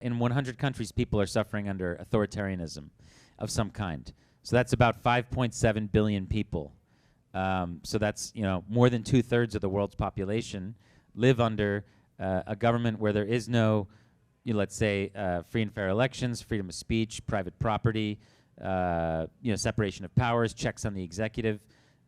in 100 countries, people are suffering under authoritarianism of some kind. So that's about 5.7 billion people. So that's, more than 2/3 of the world's population live under a government where there is no, let's say, free and fair elections, freedom of speech, private property, separation of powers, checks on the executive,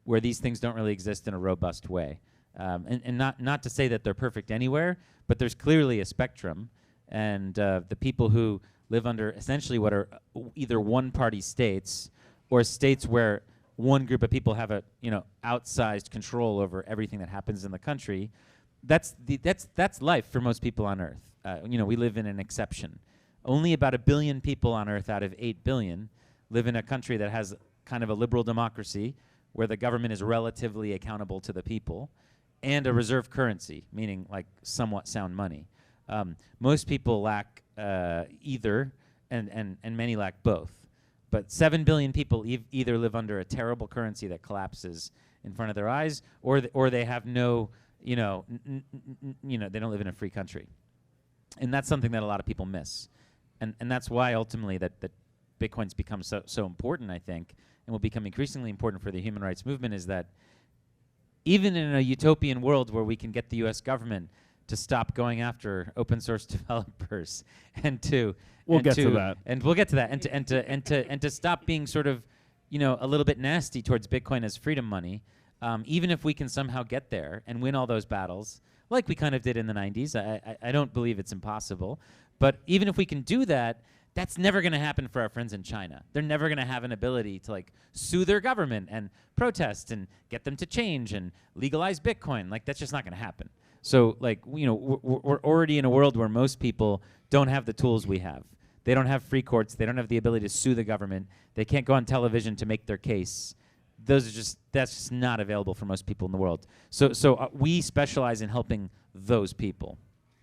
where these things don't really exist in a robust way. And not to say that they're perfect anywhere, but there's clearly a spectrum. And the people who live under essentially what are either one-party states or states where one group of people have a outsized control over everything that happens in the country, that's life for most people on Earth. We live in an exception. Only about 1 billion people on Earth out of 8 billion live in a country that has kind of a liberal democracy where the government is relatively accountable to the people, and a reserve currency, meaning like somewhat sound money. Most people lack either, and many lack both. But 7 billion people either live under a terrible currency that collapses in front of their eyes, or they have no, they don't live in a free country. And that's something that a lot of people miss. And that's why ultimately that Bitcoin's become so important, I think, and will become increasingly important for the human rights movement, is that even in a utopian world where we can get the US government to stop going after open source developers and to we'll get to that and to stop being sort of a little bit nasty towards Bitcoin as freedom money, even if we can somehow get there and win all those battles like we kind of did in the 90s. I don't believe it's impossible, but even if we can do that, that's never going to happen for our friends in China. They're never going to have an ability to like sue their government and protest and get them to change and legalize Bitcoin. Like, that's just not going to happen. So like, we're already in a world where most people don't have the tools we have. They don't have free courts. They don't have the ability to sue the government. They can't go on television to make their case. That's just not available for most people in the world. So we specialize in helping those people.